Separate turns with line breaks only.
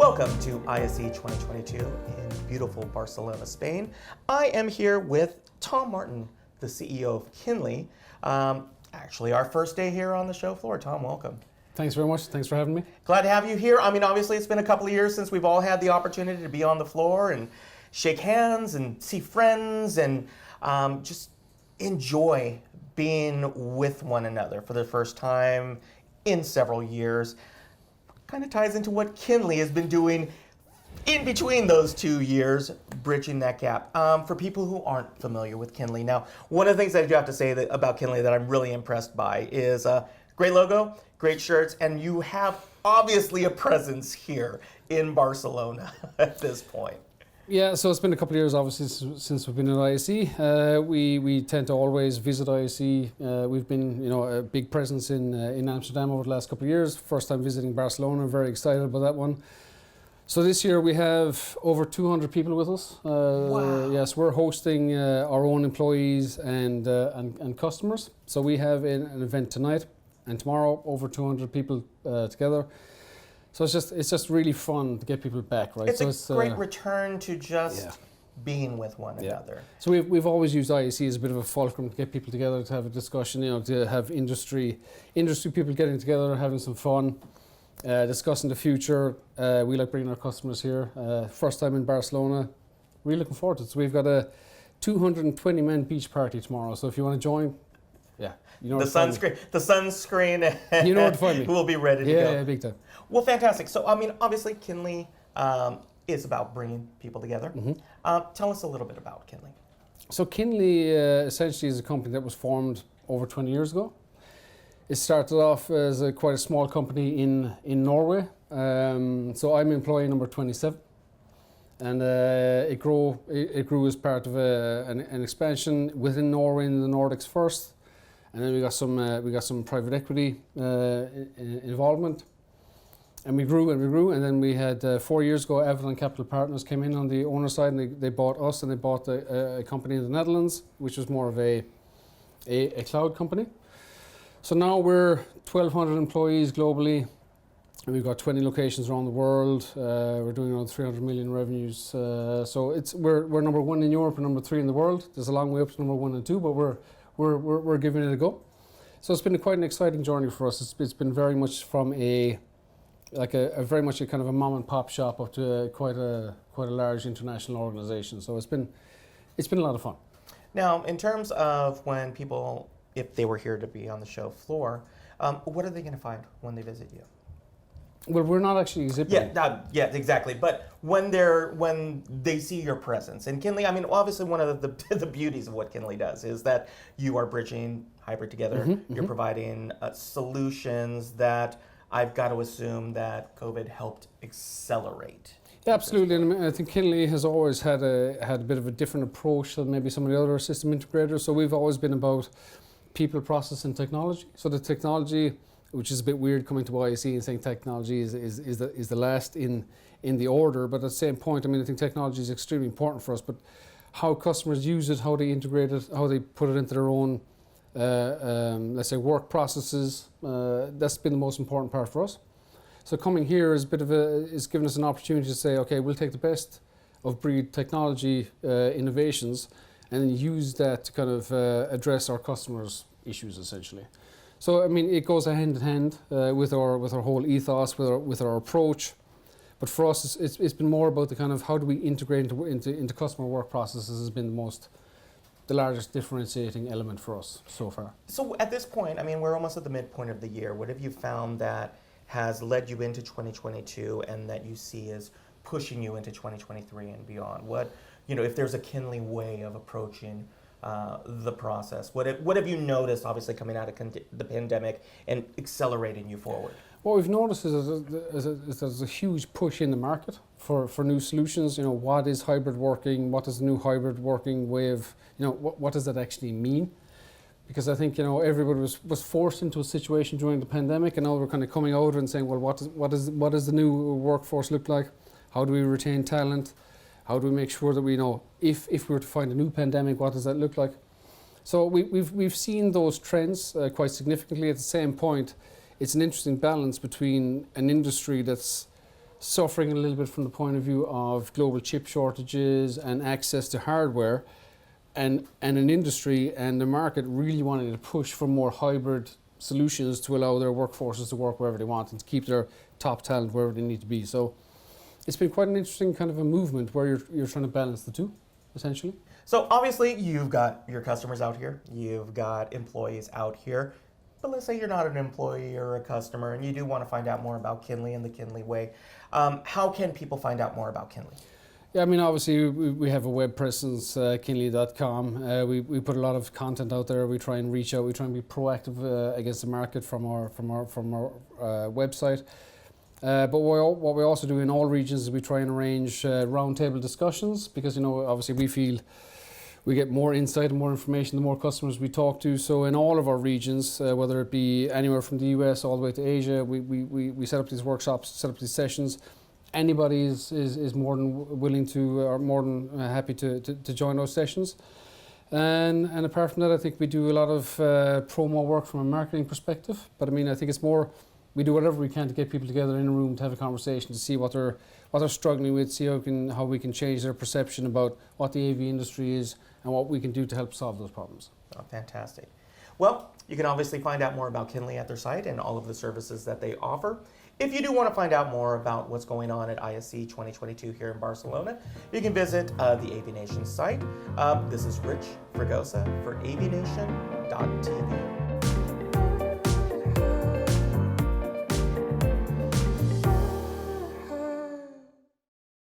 Welcome to ISE 2022 in beautiful Barcelona, Spain. I am here with Tom Martin, the CEO of Kinly. Actually, our first day here on the show floor. Tom, welcome.
Thanks very much. Thanks for having me.
Glad to have you here. I mean, obviously, it's been a couple of years since we've all had the opportunity to be on the floor and shake hands and see friends and just enjoy being with one another for the first time in several years. Kind of ties into what Kinly has been doing in between those 2 years, bridging that gap. For people who aren't familiar with Kinly, now, one of the things I do have to say about Kinly that I'm really impressed by is great logo, great shirts, and you have obviously a presence here in Barcelona at this point.
Yeah, so it's been a couple of years, obviously, since we've been at ISE. We tend to always visit ISE. We've been, a big presence in Amsterdam over the last couple of years. First time visiting Barcelona, very excited about that one. So this year we have over 200 people with us.
Wow.
Yes, we're hosting our own employees and customers. So we have an event tonight and tomorrow, over 200 people together. So it's just really fun to get people back, right?
It's a great return to just being with one another.
So we've always used ISE as a bit of a fulcrum to get people together, to have a discussion, to have industry people getting together, having some fun, discussing the future. We like bringing our customers here. First time in Barcelona. Really looking forward to it. So we've got a 220-man beach party tomorrow. So if you want to join, the sunscreen. You know where to find me.
We'll be ready to go.
Yeah, big time.
Well, fantastic. So, I mean, obviously, Kinly is about bringing people together.
Mm-hmm.
Tell us a little bit about Kinly.
So, Kinly essentially is a company that was formed over 20 years ago. It started off as quite a small company in Norway. So, I'm employee number 27. And it grew as part of an expansion within Norway in the Nordics first. And then we got some private equity involvement. And we grew, and then we had 4 years ago, AVNation Capital Partners came in on the owner side, and they bought us, and they bought a company in the Netherlands, which was more of a cloud company. So now we're 1,200 employees globally, and we've got 20 locations around the world. We're doing around 300 million revenues. So we're number one in Europe and number 3 in the world. There's a long way up to number 1 and 2, but we're giving it a go. So it's been quite an exciting journey for us. It's been very much from a very much a kind of a mom and pop shop up to quite a large international organization. So it's been a lot of fun.
Now, in terms of when people, if they were here to be on the show floor, what are they going to find when they visit you?
Well, we're not actually exhibiting.
Yeah, exactly. But when they see your presence, and Kinly, I mean, obviously one of the beauties of what Kinly does is that you are bridging hybrid together.
Mm-hmm,
You're providing solutions that I've got to assume that COVID helped accelerate.
Yeah, absolutely, and I think Kinly has always had a bit of a different approach than maybe some of the other system integrators. So we've always been about people, process, and technology. So the technology, which is a bit weird coming to ISE and saying technology is the last in the order, but at the same point, I mean, I think technology is extremely important for us, but how customers use it, how they integrate it, how they put it into their own, let's say, work processes, that's been the most important part for us. So coming here is giving us an opportunity to say, okay, we'll take the best of breed technology innovations and then use that to kind of address our customers' issues, essentially. So I mean, it goes hand in hand with our whole ethos, with our approach. But for us, it's been more about the kind of how do we integrate into customer work processes has been the largest differentiating element for us so far.
So at this point, I mean, we're almost at the midpoint of the year. What have you found that has led you into 2022 and that you see as pushing you into 2023 and beyond? What, if there's a Kinly way of approaching the process, what have you noticed, obviously coming out of the pandemic and accelerating you forward?
What we've noticed is there's a huge push in the market for new solutions. What is hybrid working? What is the new hybrid working way of, what does that actually mean? Because I think, everybody was forced into a situation during the pandemic, and now we're kind of coming out and saying, well, what does the new workforce look like? How do we retain talent? How do we make sure that we know if we were to find a new pandemic, what does that look like? So we've seen those trends quite significantly. At the same point, it's an interesting balance between an industry that's suffering a little bit from the point of view of global chip shortages and access to hardware, and an industry and the market really wanted to push for more hybrid solutions to allow their workforces to work wherever they want and to keep their top talent wherever they need to be. So it's been quite an interesting kind of a movement where you're trying to balance the two, essentially.
So obviously you've got your customers out here, you've got employees out here, but let's say you're not an employee or a customer and you do want to find out more about Kinley and the Kinley way. How can people find out more about Kinley?
Yeah, I mean, obviously we have a web presence, kinley.com. We put a lot of content out there. We try and reach out. We try and be proactive against the market from our website. But what we also do in all regions is we try and arrange roundtable discussions, because obviously we feel we get more insight and more information the more customers we talk to. So in all of our regions, whether it be anywhere from the US all the way to Asia, we set up these workshops, set up these sessions. Anybody is more than willing to, or more than happy to join those sessions. And apart from that, I think we do a lot of promo work from a marketing perspective. But I mean, I think it's more, we do whatever we can to get people together in a room to have a conversation, to see what they're struggling with, see how we can change their perception about what the AV industry is and what we can do to help solve those problems.
Oh, fantastic. Well, you can obviously find out more about Kinley at their site and all of the services that they offer. If you do want to find out more about what's going on at ISE 2022 here in Barcelona, you can visit the AVNation site. This is Rich Fregosa for AVNation.tv.